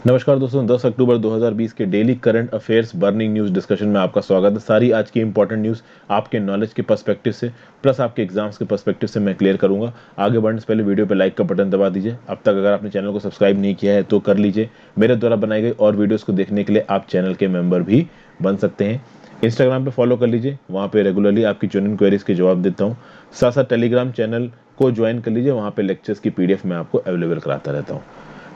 नमस्कार दोस्तों, 10 अक्टूबर 2020 के daily current affairs burning news discussion में आपका स्वागत है। सारी आज की इंपॉर्टेंट न्यूज़ आपके नॉलेज के पर्सपेक्टिव से प्लस आपके एग्जाम्स के पर्सपेक्टिव से मैं क्लियर करूंगा। आगे बढ़ने से पहले वीडियो पे लाइक का बटन दबा दीजिए। अब तक अगर आपने चैनल को सब्सक्राइब नहीं किया है तो कर लीजिए। मेरे द्वारा बनाई गई और वीडियोज़ को देखने के लिए आप चैनल के मेंबर भी बन सकते हैं। इंस्टाग्राम पे फॉलो कर लीजिए, वहाँ पे रेगुलरली आपकी चुनिंदा क्वेरीज के जवाब देता हूँ। साथ साथ टेलीग्राम चैनल को ज्वाइन कर लीजिए, वहाँ पे लेक्चर्स की PDF मैं आपको अवेलेबल कराता रहता हूँ।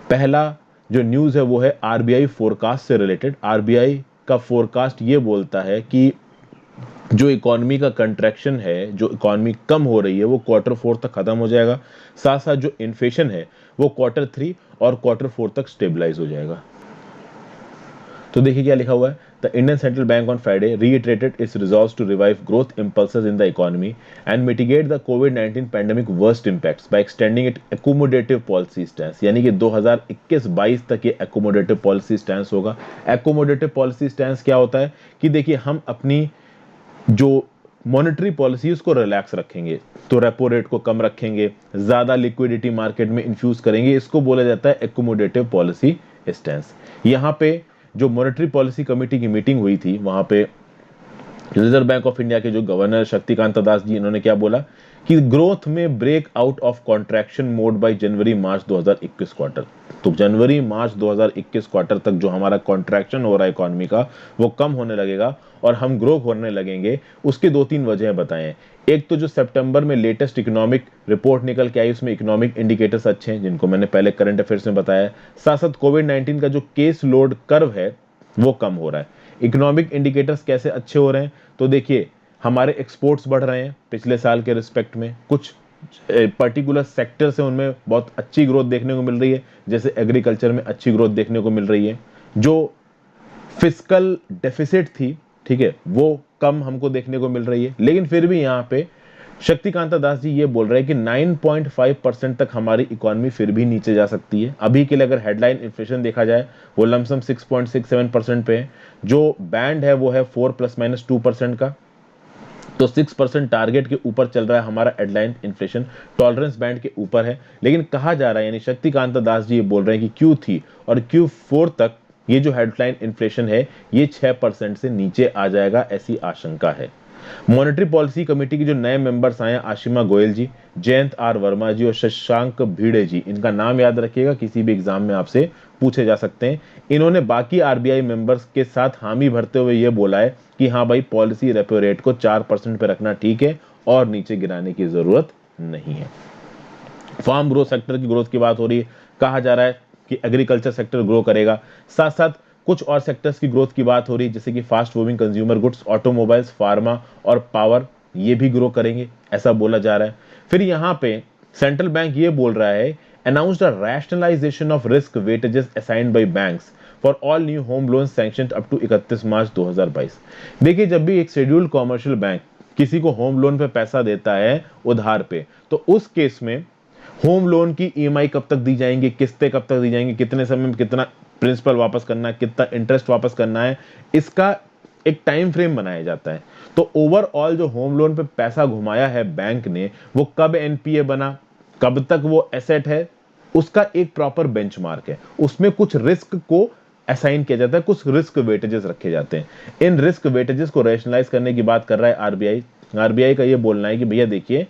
पहला जो न्यूज़ है वो है आरबीआई फोरकास्ट से रिलेटेड। आरबीआई का फोरकास्ट ये बोलता है कि जो इकोनॉमी का कंट्रैक्शन है, जो इकोनॉमी कम हो रही है, वो Q4 तक खत्म हो जाएगा। साथ साथ जो इन्फ्लेशन है वो Q3 और Q4 तक स्टेबलाइज हो जाएगा। तो देखिए क्या लिखा हुआ है। The Indian central bank on Friday reiterated its resolve to revive growth impulses in the economy and mitigate the COVID-19 pandemic worst impacts by extending its accommodative policy stance। यानी कि 2021-22 तक ये accommodative policy stance होगा। accommodative policy stance क्या होता है कि देखिए, हम अपनी जो मॉनेटरी पॉलिसी उसको रिलैक्स रखेंगे, तो रेपो रेट को कम रखेंगे, ज्यादा लिक्विडिटी मार्केट में इन्फ्यूज करेंगे। इसको बोला जाता है एकोमोडेटिव पॉलिसी स्टैंस। यहाँ पे जो मॉनेटरी पॉलिसी कमेटी की मीटिंग हुई थी, वहां पे रिजर्व बैंक ऑफ इंडिया के जो गवर्नर शक्तिकांत दास जी, इन्होंने क्या बोला कि ग्रोथ में break out of contraction mode by January March 2021 quarter. तो जनवरी मार्च 2021 क्वार्टर तक जो हमारा कॉन्ट्रैक्शन हो रहा है इकोनॉमी का, वो कम होने लगेगा और हम ग्रो होने लगेंगे। उसके दो तीन वजह बताएं। एक तो जो सितंबर में लेटेस्ट इकोनॉमिक रिपोर्ट निकल के आई, उसमें इकोनॉमिक इंडिकेटर्स अच्छे हैं, जिनको मैंने पहले करंट अफेयर्स में बताया। साथ साथ कोविड-19 का जो केस लोड कर्व है वो कम हो रहा है। इकोनॉमिक इंडिकेटर्स कैसे अच्छे हो रहे हैं, तो देखिए, हमारे एक्सपोर्ट्स बढ़ रहे हैं पिछले साल के रिस्पेक्ट में। कुछ पर्टिकुलर सेक्टर्स हैं, उनमें बहुत अच्छी ग्रोथ देखने को मिल रही है, जैसे एग्रीकल्चर में अच्छी ग्रोथ देखने को मिल रही है। जो फिस्कल डेफिसिट थी, ठीक है, वो कम हमको देखने को मिल रही है। लेकिन फिर भी यहाँ पे शक्तिकांता दास जी ये बोल रहे हैं कि 9.5% तक हमारी इकोनॉमी फिर भी नीचे जा सकती है। अभी के लिए अगर हेडलाइन इन्फ्लेशन देखा जाए, वो लमसम 6.67% पे है। जो बैंड है वो है 4 ± 2% का। तो 6% टारगेट के ऊपर चल रहा है हमारा हेडलाइन इन्फ्लेशन, टॉलरेंस बैंड के ऊपर है। लेकिन कहा जा रहा है, यानी शक्तिकांत दास जी ये बोल रहे हैं कि Q3 और Q4 तक ये जो हेडलाइन इन्फ्लेशन है ये 6% से नीचे आ जाएगा, ऐसी आशंका है। मॉनेटरी पॉलिसी कमेटी के जो नए मेंबर्स आए हैं, आशिमा गोयल जी, जयंत आर वर्मा जी और शशांक भिड़े जी, इनका नाम याद रखिएगा, किसी भी एग्जाम में आपसे पूछे जा सकते हैं। इन्होंने बाकी आरबीआई मेंबर्स के साथ हामी भरते हुए ये बोला है कि हाँ भाई, पॉलिसी रेपो रेट को 4% पे रखना ठीक है और नीचे गिराने की जरूरत नहीं है। फार्म ग्रोथ सेक्टर की ग्रोथ की बात हो रही है। कहा जा रहा है कि एग्रीकल्चर सेक्टर ग्रो करेगा। साथ साथ कुछ और सेक्टर्स की ग्रोथ की बात हो रही है, जैसे कि fast moving consumer goods, automobiles, pharma और पावर, ये भी ग्रो करेंगे, ऐसा बोला जा रहा है। फिर यहाँ पे सेंट्रल बैंक ये बोल रहा है, announced a rationalisation of risk weightages assigned by banks for all new home loan sanctioned up to 31 March 2022। देखिए, जब भी एक शेड्यूल्ड कॉमर्शियल बैंक किसी को होम लोन पे पैसा देता है उधार पे, तो उस केस में होम लोन की ईएमआई कब तक दी जाएंगी, किस्तें कब तक दी जाएंगी, कितने समय में कितना प्रिंसिपल वापस करना है, कितना इंटरेस्ट वापस करना है, इसका एक टाइम फ्रेम बनाया जाता है। तो ओवरऑल जो होम लोन पे पैसा घुमाया है बैंक ने, वो कब एनपीए बना, कब तक वो एसेट है, उसका एक प्रॉपर बेंचमार्क है। उसमें कुछ रिस्क को असाइन किया जाता है, कुछ रिस्क वेटेजेस रखे जाते हैं। इन रिस्क वेटेजेस को रैशनलाइज करने की बात कर रहा है आरबीआई। आरबीआई का ये बोलना है कि भैया देखिए,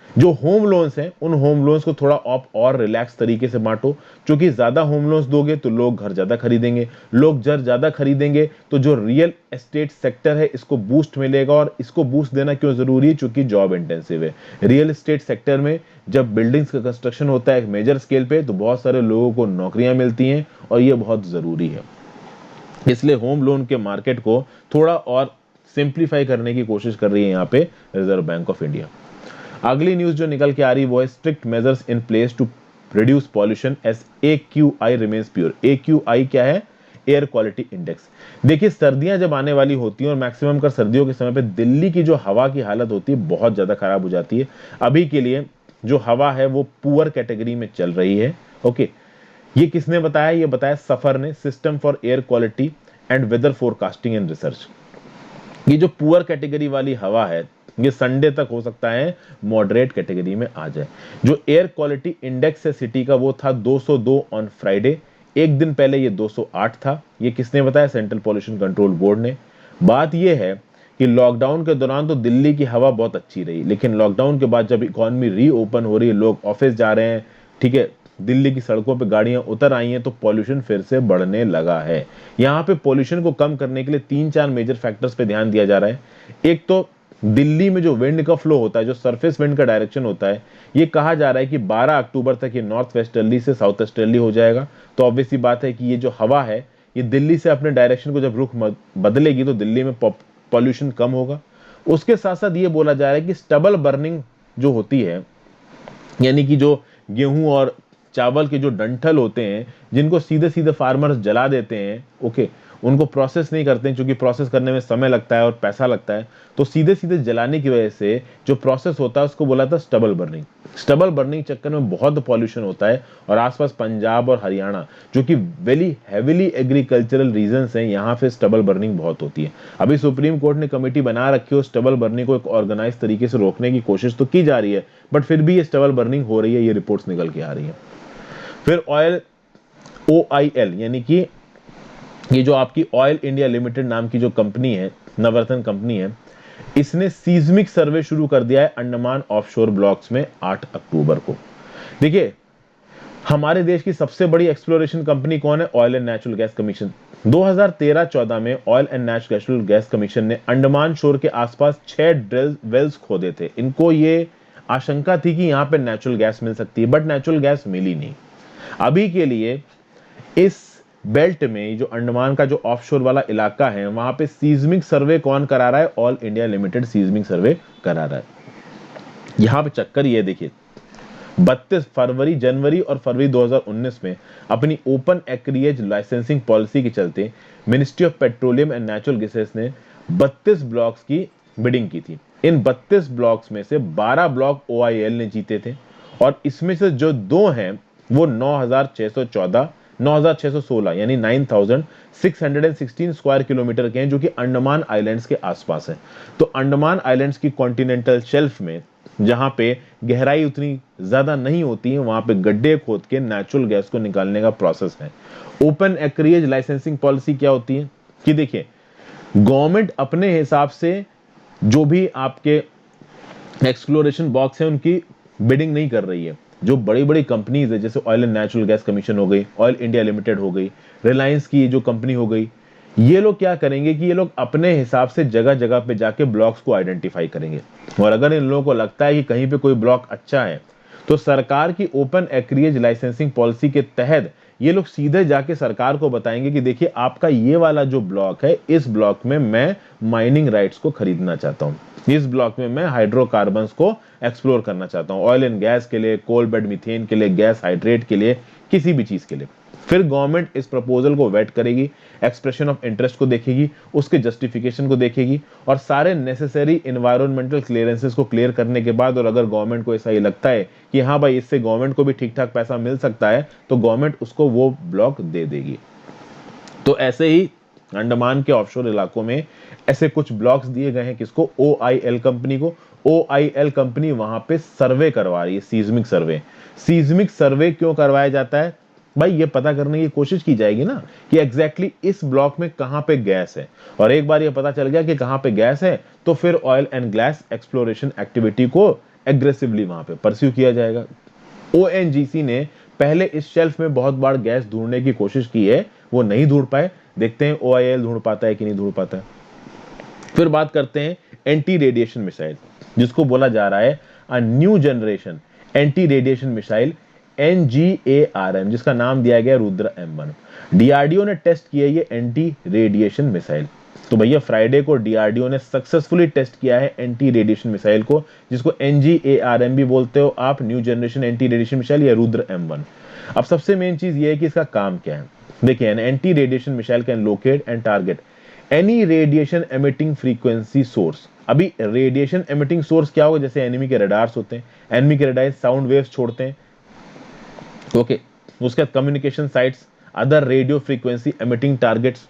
जो होम लोन्स हैं, उन होम लोन्स को थोड़ा आप और रिलैक्स तरीके से बांटो। क्योंकि ज्यादा होम लोन्स दोगे तो लोग घर ज्यादा खरीदेंगे, लोग घर ज्यादा खरीदेंगे तो जो रियल एस्टेट सेक्टर है इसको बूस्ट मिलेगा। और इसको बूस्ट देना क्यों जरूरी है, क्योंकि जॉब इंटेंसिव है। रियल एस्टेट सेक्टर में जब बिल्डिंग्स का कंस्ट्रक्शन होता है एक मेजर स्केल पे, तो बहुत सारे लोगों को नौकरियां मिलती हैं और ये बहुत जरूरी है। इसलिए होम लोन के मार्केट को थोड़ा और सिंप्लीफाई करने की कोशिश कर रही है यहाँ पे रिजर्व बैंक ऑफ इंडिया। अगली न्यूज जो निकल के आ रही है वो है, strict measures in place to reduce pollution as AQI remains poor. AQI क्या है, एयर क्वालिटी इंडेक्स। देखिए, सर्दियां जब आने वाली होती हैं और मैक्सिमम कर सर्दियों के समय पे दिल्ली की जो हवा की हालत होती है बहुत ज्यादा खराब हो जाती है। अभी के लिए जो हवा है वो पुअर कैटेगरी में चल रही है। ओके, ये किसने बताया, ये बताया सफर ने, system for air quality and weather forecasting and research. ये जो पुअर कैटेगरी वाली हवा है, ये संडे तक हो सकता है मॉडरेट कैटेगरी में आ जाए। जो एयर क्वालिटी इंडेक्स है सिटी का, वो था 202 ऑन फ्राइडे, एक दिन पहले ये 208 था। ये किसने बताया? सेंट्रल पॉल्यूशन कंट्रोल बोर्ड ने। बात ये है कि लॉकडाउन के दौरान तो दिल्ली की हवा बहुत अच्छी रही, लेकिन लॉकडाउन के बाद जब इकॉनमी रीओपन हो रही है, लोग ऑफिस जा रहे हैं, ठीक है, दिल्ली की सड़कों पे गाड़ियां उतर आई हैं, तो पॉल्यूशन फिर से बढ़ने लगा है। यहाँ पे पॉल्यूशन को कम करने के लिए 3-4 मेजर फैक्टर्स पे ध्यान दिया जा रहा है। एक तो दिल्ली में जो विंड का फ्लो होता है, जो सरफेस विंड का डायरेक्शन होता है, ये कहा जा रहा है कि 12 अक्टूबर तक ये नॉर्थ वेस्टर्ली से साउथ वेस्टर्ली हो जाएगा। तो ऑब्वियस सी बात है कि ये जो हवा है, ये दिल्ली से अपने डायरेक्शन को जब रुख बदलेगी तो दिल्ली में पॉल्यूशन कम होगा। उसके साथ साथ ये बोला जा रहा है कि स्टबल बर्निंग जो होती है, यानी कि जो गेहूं और चावल के जो डंठल होते हैं, जिनको सीधे सीधे फार्मर्स जला देते हैं, ओके, उनको प्रोसेस नहीं करते हैं, क्योंकि प्रोसेस करने में समय लगता है और पैसा लगता है, तो सीधे सीधे जलाने की वजह से जो प्रोसेस होता है उसको बोला था स्टबल बर्निंग। स्टबल बर्निंग चक्कर में बहुत पॉल्यूशन होता है, और आसपास पंजाब और हरियाणा जो कि वेरी हेविली एग्रीकल्चरल रीजन्स हैं, यहाँ पे स्टबल बर्निंग बहुत होती है। अभी सुप्रीम कोर्ट ने कमेटी बना रखी है, स्टबल बर्निंग को एक ऑर्गेनाइज तरीके से रोकने की कोशिश तो की जा रही है, बट फिर भी ये स्टबल बर्निंग हो रही है, ये रिपोर्ट्स निकल के आ रही है। फिर ऑयल, OIL, यानी कि ये जो आपकी ऑयल इंडिया लिमिटेड नाम की जो कंपनी है, नवरत्न कंपनी है, इसने सीज्मिक सर्वे शुरू कर दिया है अंडमान ऑफशोर ब्लॉक्स में 8 अक्टूबर को। देखिए, हमारे देश की सबसे बड़ी एक्सप्लोरेशन कंपनी कौन है? Oil and natural gas commission. 2013-14 में oil and natural gas commission ने अंडमान शोर के आसपास 6 ड्रिल वेल्स खोदे थे। इनको ये आशंका थी कि यहां पे नेचुरल गैस मिल सकती है, बट नेचुरल गैस मिली नहीं। अभी के लिए इस बेल्ट में, जो अंडमान का जो ऑफशोर वाला इलाका है, वहां पे सीज्मिक सर्वे कौन करा रहा है? ऑल इंडिया लिमिटेड सीज्मिक सर्वे करा रहा है। यहां पे चक्कर ये देखिए, 32 फरवरी, जनवरी और फरवरी 2019 में अपनी ओपन एक्रिएज लाइसेंसिंग पॉलिसी के चलते ministry of petroleum and natural gases ने 32 ब्लॉक्स की बिडिंग की थी। इन 32 ब्लॉक्स में से 12 ब्लॉक OIL ने जीते थे, और इसमें से जो 2 हैं वो 9616 यानी 9616 स्क्वायर किलोमीटर के हैं, जो कि अंडमान आइलैंड्स के आसपास है। तो अंडमान आइलैंड्स की कॉन्टिनेंटल शेल्फ में, जहां पे गहराई उतनी ज्यादा नहीं होती है, वहां पे गड्ढे खोद के नेचुरल गैस को निकालने का प्रोसेस है। ओपन एक्रिएज लाइसेंसिंग पॉलिसी क्या होती है कि देखिए, गवर्नमेंट अपने हिसाब से जो भी आपके एक्सप्लोरेशन बॉक्स है उनकी बिडिंग नहीं कर रही है। जो बड़ी बड़ी कंपनीज है, जैसे oil and natural gas commission हो गई, ऑयल इंडिया लिमिटेड हो गई, रिलायंस की जो कंपनी हो गई, ये लोग क्या करेंगे कि ये लोग अपने हिसाब से जगह जगह पे जाके ब्लॉक्स को आइडेंटिफाई करेंगे, और अगर इन लोगों को लगता है कि कहीं पे कोई ब्लॉक अच्छा है, तो सरकार की ओपन एक्रिएज लाइसेंसिंग पॉलिसी के तहत ये लोग सीधे जाके सरकार को बताएंगे कि देखिए, आपका ये वाला जो ब्लॉक है, इस ब्लॉक में मैं माइनिंग राइट्स को खरीदना चाहता हूँ, इस ब्लॉक में मैं हाइड्रोकार्बन्स को एक्सप्लोर करना चाहता हूँ, ऑयल एंड गैस के लिए, कोल बेड मीथेन के लिए, गैस हाइड्रेट के लिए, किसी भी चीज के लिए। फिर गवर्नमेंट इस प्रपोजल को वेट करेगी, एक्सप्रेशन ऑफ इंटरेस्ट को देखेगी, उसके जस्टिफिकेशन को देखेगी, और सारे नेसेसरी एनवायरमेंटल क्लियरेंसेस को क्लियर करने के बाद, और अगर गवर्नमेंट को ऐसा ही लगता है कि हाँ भाई, इससे गवर्नमेंट को भी ठीक ठाक पैसा मिल सकता है, तो गवर्नमेंट उसको वो ब्लॉक दे देगी। तो ऐसे ही अंडमान के ऑफशोर इलाकों में ऐसे कुछ ब्लॉक्स दिए गए हैं, किसको? OIL कंपनी को। OIL कंपनी वहां पे सर्वे करवा रही है, सीज्मिक सर्वे। सीज्मिक सर्वे क्यों करवाया जाता है भाई? ये पता करने की कोशिश की जाएगी ना कि एग्जैक्टली इस ब्लॉक में कहां पे गैस है, और एक बार ये पता चल गया कि कहां पे गैस है, तो फिर oil and gas exploration activity को एग्रेसिवली वहां पे परस्यू किया जाएगा। ONGC ने पहले इस शेल्फ में बहुत बार गैस ढूंढने की कोशिश की है, वो नहीं ढूंढ पाए। देखते हैं OIL ढूंढ पाता है कि नहीं ढूंढ पाता है। फिर बात करते हैं एंटी रेडिएशन मिसाइल, जिसको बोला जा रहा है a new generation anti radiation missile, NGARM, जिसका नाम दिया गया रुद्र M1। DRDO ने टेस्ट किया ये एंटी रेडिएशन मिसाइल। तो भैया, फ्राइडे को DRDO ने सक्सेसफुली टेस्ट किया है एंटी रेडिएशन मिसाइल को, जिसको NGARM भी बोलते हो आप, new generation anti radiation missile या रुद्र M1। अब सबसे मेन चीज ये है कि इसका काम क्या है। देखिए, an anti radiation missile can locate and target any radiation emitting frequency source. अभी रेडिएशन एमिटिंग सोर्स क्या होगा? जैसे एनिमी के रडार्स होते हैं, एनिमी के रडार साउंड वेव्स छोड़ते हैं, ओके। उसके बाद communication sites, other radio frequency emitting targets.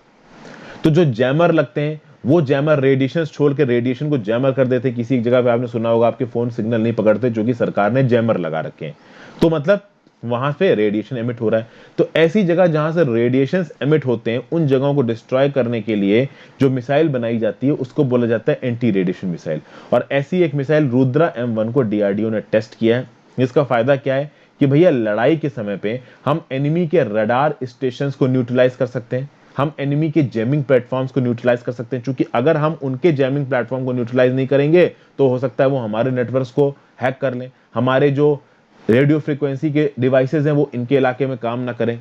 तो जो जैमर लगते हैं, वो जैमर रेडिएशन छोड़ के रेडिएशन को जैमर कर देते हैं। किसी एक जगह पे आपने सुना होगा, आपके फोन सिग्नल नहीं पकड़ते, जो कि सरकार ने जैमर लगा रखे हैं। तो मतलब वहां पे रेडिएशन एमिट हो रहा है। तो ऐसी जगह जहां से रेडिएशन एमिट होते हैं उन जगहों को डिस्ट्रॉय करने के लिए जो मिसाइल बनाई जाती है उसको बोला जाता है एंटी रेडिएशन मिसाइल। और ऐसी एक मिसाइल रुद्रा M1 को डीआरडीओ ने टेस्ट किया है। इसका फायदा क्या है कि भैया लड़ाई के समय पे हम एनिमी के रडार स्टेशन को न्यूट्रलाइज कर सकते हैं, हम एनिमी के जैमिंग प्लेटफॉर्म्स को न्यूट्रलाइज कर सकते हैं, क्योंकि अगर हम उनके जैमिंग प्लेटफॉर्म को न्यूट्रलाइज नहीं करेंगे तो हो सकता है वो हमारे नेटवर्क्स को हैक कर लें, हमारे जो रेडियो फ्रीक्वेंसी के डिवाइसेज हैं वो इनके इलाके में काम ना करें।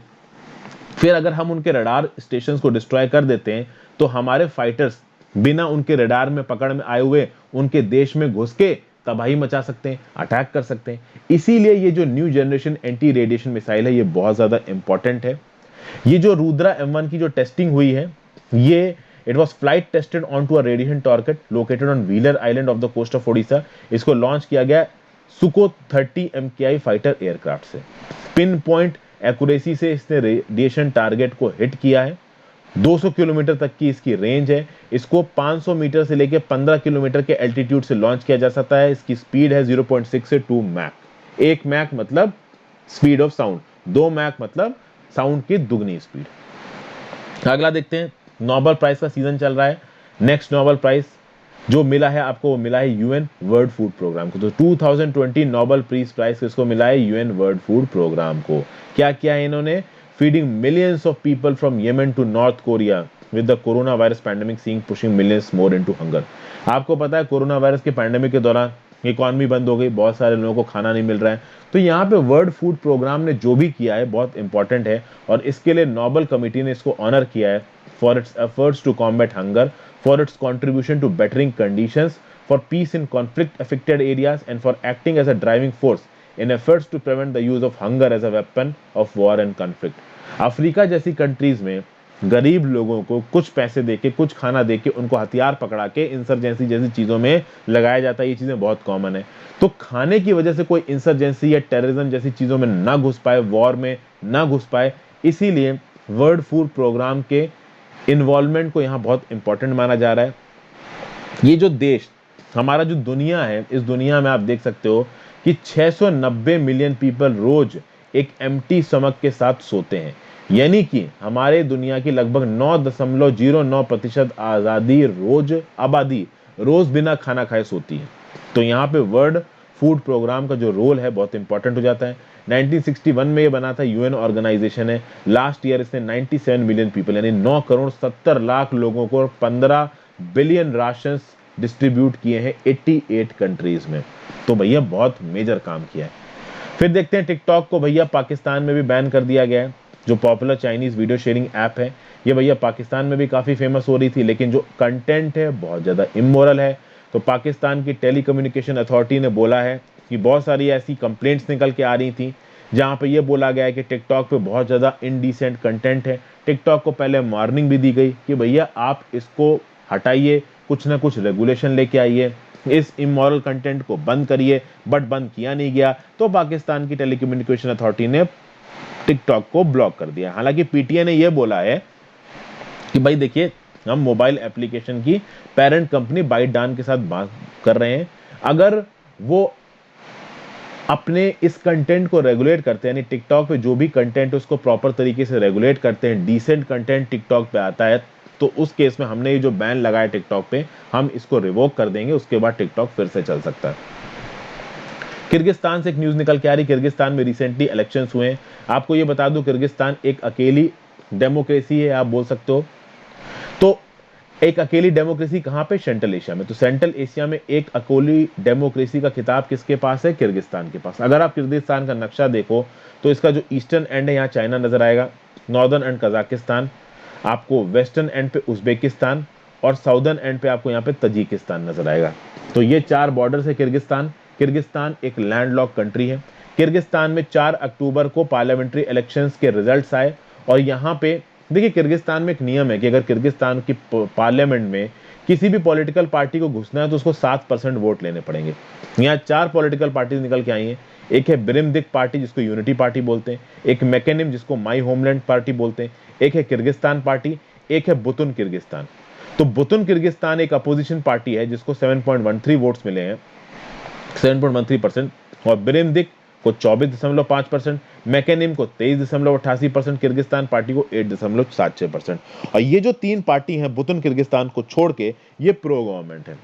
फिर अगर हम उनके रडार स्टेशंस को डिस्ट्रॉय कर देते हैं तो हमारे फाइटर्स बिना उनके रडार में पकड़ में आए हुए उनके देश में घुस के तबाही मचा सकते हैं, अटैक कर सकते हैं। इसीलिए ये जो new generation anti radiation missile है ये बहुत ज्यादा इंपॉर्टेंट है। ये जो रुद्रा M1 की जो टेस्टिंग हुई है ये it was flight tested on to a radiation target located on Wheeler Island off the coast of Odisha. इसको लॉन्च किया गया सुको 30 MKI फाइटर एयरक्राफ्ट से। पिन पॉइंट एक्यूरेसी से इसने रेडिएशन टारगेट को हिट किया है। 200 किलोमीटर तक की इसकी रेंज है। इसको 500 मीटर से लेकर 15 किलोमीटर के एल्टीट्यूड से लॉन्च किया जा सकता है। इसकी स्पीड है 0.6 से 2 मैक। 1 मैक मतलब स्पीड ऑफ साउंड, 2 मैक मतलब साउंड की दुगनी स्पीड। अगला देखते हैं, नोबेल प्राइज का सीजन चल रहा है। नेक्स्ट नोबेल प्राइज जो मिला है आपको वो मिला है यूएन वर्ल्ड फूड प्रोग्राम को। तो 2020 नोबेल पीस प्राइज किसको मिला है? यूएन वर्ल्ड फूड प्रोग्राम को। क्या किया है इन्होंने? Feeding millions of people from Yemen to North Korea with the corona virus pandemic seeing pushing millions more into hunger. आपको पता है कोरोना वायरस के पैंडेमिक के दौरान इकॉनमी बंद हो गई, बहुत सारे लोगों को खाना नहीं मिल रहा है। तो यहाँ पे वर्ल्ड फूड प्रोग्राम ने जो भी किया है बहुत इंपॉर्टेंट है और इसके लिए नोबेल कमिटी ने इसको ऑनर किया है for its efforts to combat hunger, for its contribution to bettering conditions for peace in conflict affected areas and for acting as a driving force in efforts to prevent the use of hunger as a weapon of war and conflict। Africa जैसी countries में गरीब लोगों को कुछ पैसे देके, कुछ खाना देके उनको हथियार पकड़ा के इंसर्जेंसी जैसी चीजों में लगाया जाता है। ये चीजें बहुत कॉमन है। तो खाने की वजह से कोई इंसर्जेंसी या टेररिज्म जैसी चीजों में ना घुस पाए, वॉर में ना घुस पाए, इसीलिए वर्ल्ड फूड प्रोग्राम के इन्वॉल्वमेंट को यहाँ बहुत इंपॉर्टेंट माना जा रहा है। ये जो देश हमारा जो दुनिया है, इस दुनिया में आप देख सकते हो कि 690 मिलियन पीपल रोज एक एम्प्टी स्टमक के साथ सोते हैं। यानी कि हमारे दुनिया की लगभग 9.09% आबादी रोज बिना खाना खाए सोती है। तो यहाँ पे वर्ल्ड फूड प्रोग्राम का जो रोल है बहुत इंपॉर्टेंट हो जाता है। 1961 में ये बना था, यूएन ऑर्गेनाइजेशन है। लास्ट ईयर इसने 97 मिलियन पीपल यानी 9 करोड़ 70 लाख लोगों को 15 बिलियन राशंस डिस्ट्रीब्यूट किए हैं 88 कंट्रीज में। तो भैया बहुत मेजर काम किया है। फिर देखते हैं टिकटॉक को भैया पाकिस्तान में भी बैन कर दिया गया है। जो popular Chinese video sharing app है ये भैया पाकिस्तान में भी काफी फेमस हो रही थी, लेकिन जो कंटेंट है बहुत ज्यादा इमोरल है। तो पाकिस्तान की टेलीकम्युनिकेशन अथॉरिटी ने बोला है कि बहुत सारी ऐसी कंप्लेंट्स निकल के आ रही थी जहां पे ये बोला गया है कि टिकटॉक पे बहुत ज़्यादा इनडिसेंट कंटेंट है। टिकटॉक को पहले वार्निंग भी दी गई कि भैया आप इसको हटाइए, कुछ ना कुछ रेगुलेशन लेके आइए, इस इमोरल कंटेंट को बंद करिए, बट बंद किया नहीं गया। तो पाकिस्तान की टेलीकम्युनिकेशन अथॉरिटी ने टिकटॉक को ब्लॉक कर दिया। हालांकि पीटीआई ने यह बोला है कि भाई देखिए हम मोबाइल एप्लीकेशन की पेरेंट कंपनी बाइटडान के साथ बात कर रहे हैं। अगर वो अपने इस कंटेंट को रेगुलेट करते हैं, यानी टिकटॉक पे जो भी कंटेंट है उसको प्रॉपर तरीके से रेगुलेट करते हैं, डिसेंट कंटेंट टिकटॉक पे आता है, तो उस केस में हमने ये जो बैन लगाया टिकटॉक पे हम इसको रिवोक कर देंगे। उसके बाद टिकटॉक फिर से चल सकता है। किर्गिस्तान से एक न्यूज निकल के आ रही, किर्गिस्तान में रिसेंटली इलेक्शंस हुए हैं। आपको ये बता दूं किर्गिस्तान एक अकेली डेमोक्रेसी है, आप बोल सकते हो। तो एक अकेली डेमोक्रेसी कहां पे? सेंट्रल एशिया में। तो सेंट्रल एशिया में एक अकेली डेमोक्रेसी का खिताब किसके पास है? किर्गिस्तान के पास। अगर आप किर्गिस्तान का नक्शा देखो तो इसका जो ईस्टर्न एंड है यहाँ चाइना नजर आएगा, नॉर्दर्न एंड कजाकिस्तान, आपको वेस्टर्न एंड पे उज्बेकिस्तान और साउदर्न एंड पे आपको यहाँ पे तजिकिस्तान नजर आएगा। तो ये 4 बॉर्डर से किर्गिस्तान। किर्गिस्तान एक लैंडलॉक कंट्री है। किर्गिस्तान में 4 अक्टूबर को पार्लियामेंट्री इलेक्शंस के रिजल्ट्स आए और यहाँ पे देखिए किर्गिस्तान में एक नियम है कि अगर किर्गिस्तान की पार्लियामेंट में किसी भी पॉलिटिकल पार्टी को घुसना है तो उसको 7% वोट लेने पड़ेंगे। यहाँ 4 पॉलिटिकल पार्टी निकल के आई हैं। एक है बिरिमदिक पार्टी जिसको यूनिटी पार्टी बोलते हैं, एक मैकेनिम जिसको माई होमलैंड पार्टी बोलते हैं, एक है किर्गिस्तान पार्टी, एक है बुतुन किर्गिस्तान। तो बुतुन किर्गिस्तान एक अपोजिशन पार्टी है जिसको 7.13 वोट्स मिले हैं, 7.13%, और बिरिमदिक को 24.5%, मैकेनिम को 23.88%, किर्गिस्तान पार्टी को 8.76%। और ये जो 3 पार्टी हैं बुतुन किर्गिस्तान को छोड़ के, ये प्रो गवर्नमेंट है।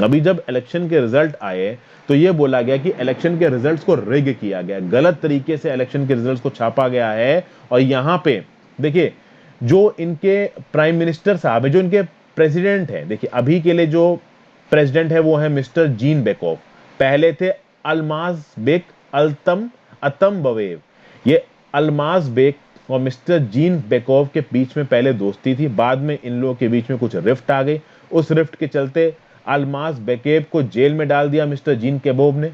अभी जब इलेक्शन के रिजल्ट आए तो ये बोला गया कि इलेक्शन के रिजल्ट्स को रिग किया गया, गलत तरीके से इलेक्शन के रिजल्ट्स को छापा गया है। और यहां पे देखिए जो इनके प्राइम मिनिस्टर साहब है, जो इनके प्रेसिडेंट है, देखिए अभी के लिए जो प्रेसिडेंट है वो है मिस्टर जीन बेकोव, पहले थे अल्माज बेक अतम बवेव। ये अल्माज बेक और मिस्टर जीन बेकोव के बीच में पहले दोस्ती थी, बाद में इन लोगों के बीच में कुछ रिफ्ट आ गई। उस रिफ्ट के चलते अल्माज बेकेव को जेल में डाल दिया मिस्टर जीन केबोव ने।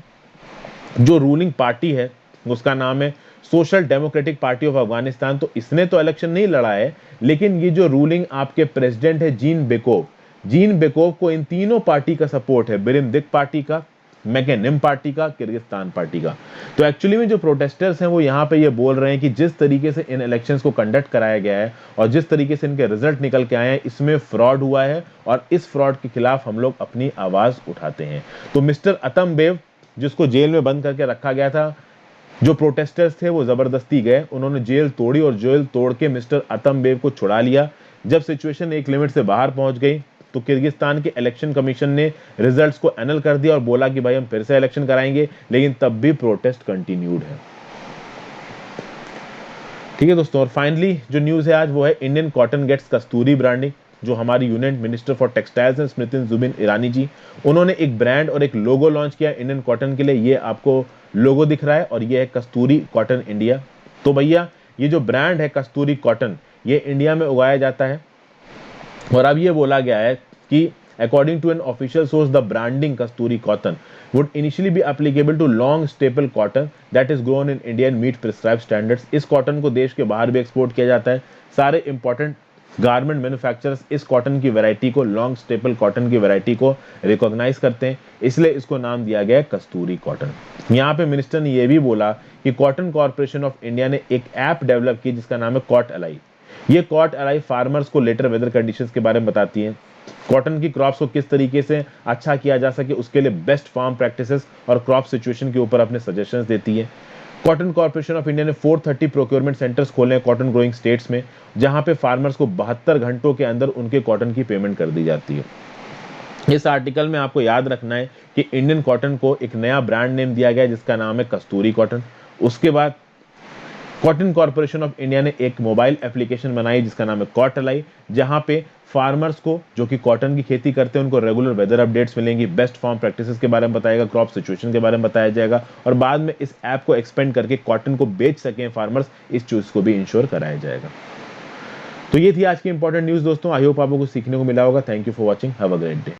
जो रूलिंग पार्टी है उसका नाम है social democratic party of Afghanistan, तो इसने तो इलेक्शन नहीं लड़ा है, लेकिन ये जो रूलिंग आपके प्रेसिडेंट है जीन बेकोव को इन तीनों पार्टी का सपोर्ट है, बिरिमदिक पार्टी का, मैकेनिम पार्टी का, किर्गिस्तान पार्टी का। तो एक्चुअली में जो प्रोटेस्टर्स हैं वो यहाँ पे ये बोल रहे हैं कि जिस तरीके से इन इलेक्शंस को कंडक्ट कराया गया है और जिस तरीके से इनके रिजल्ट निकल के आए हैं, इसमें फ्रॉड हुआ है और इस फ्रॉड के खिलाफ हम लोग अपनी आवाज उठाते हैं। तो मिस्टर अतमबेव, जिसको जेल में बंद करके रखा गया था, जो प्रोटेस्टर्स थे वो जबरदस्ती गए, उन्होंने जेल तोड़ी और जेल तोड़ के मिस्टर अतमबेव को छुड़ा लिया। जब सिचुएशन एक लिमिट से बाहर पहुंच गई तो किर्गिस्तान के इलेक्शन कमीशन ने रिजल्ट्स को एनल कर दिया और बोला कि भाई हम फिर से इलेक्शन कराएंगे, लेकिन तब भी प्रोटेस्ट कंटिन्यूड है। ठीक है दोस्तों, और फाइनली जो न्यूज है आज वो है Indian cotton gets Kasturi branding. जो हमारी union minister for textiles and Smriti Zubin Irani ji, उन्होंने एक ब्रांड और एक लोगो लॉन्च किया इंडियन कॉटन के लिए। ये आपको लोगो दिख रहा है और ये है कस्तूरी कॉटन इंडिया। तो भैया ये जो ब्रांड है कस्तूरी कॉटन, ये इंडिया में उगाया जाता है। और अब ये बोला गया है कि according to an official source, the branding Kasturi cotton would initially be applicable to long staple cotton that is grown in India and meet prescribed standards। इस कॉटन को देश के बाहर भी एक्सपोर्ट किया जाता है। सारे इंपॉर्टेंट गारमेंट मैन्युफैक्चरर्स इस कॉटन की वैरायटी को, लॉन्ग स्टेपल कॉटन की वैरायटी को रिकॉग्नाइज करते हैं, इसलिए इसको नाम दिया गया है कस्तूरी कॉटन। यहाँ पे मिनिस्टर ने यह भी बोला कि कॉटन कॉर्पोरेशन ऑफ इंडिया ने एक ऐप डेवलप की जिसका नाम है कॉट अलाई। ये कॉट अलाई फार्मर्स को लेटर वेदर कंडीशंस के बारे में बताती है, कॉटन की क्रॉप्स को किस तरीके से अच्छा किया जा सके उसके लिए बेस्ट फार्म प्रैक्टिसेस और क्रॉप सिचुएशन के ऊपर अपने सजेशंस देती है। कॉटन कॉर्पोरेशन ऑफ इंडिया ने 430 प्रोक्योरमेंट सेंटर्स खोले हैं कॉटन ग्रोइंग स्टेट्स में, जहां पे फार्मर्स को 72 घंटों के अंदर उनके कॉटन की पेमेंट कर दी जाती है। इस आर्टिकल में आपको याद रखना है कि इंडियन कॉटन को एक नया ब्रांड नेम दिया गया जिसका नाम है कस्तूरी कॉटन। उसके बाद कॉटन कॉर्पोरेशन ऑफ इंडिया ने एक मोबाइल एप्लीकेशन बनाई जिसका नाम है कॉट अलाई, जहां पे फार्मर्स को जो कि कॉटन की खेती करते हैं उनको रेगुलर वेदर अपडेट्स मिलेंगी, बेस्ट फार्म प्रैक्टिसेस के बारे में बताएगा, क्रॉप सिचुएशन के बारे में बताया जाएगा और बाद में इस ऐप को एक्सपेंड करके कॉटन को बेच सकें फार्मर्स, इस चीज को भी इंश्योर कराया जाएगा। तो ये थी आज की इंपॉर्टेंट न्यूज दोस्तों। आई होप आपको कुछ सीखने को मिला होगा। Thank you for watching, have a great day.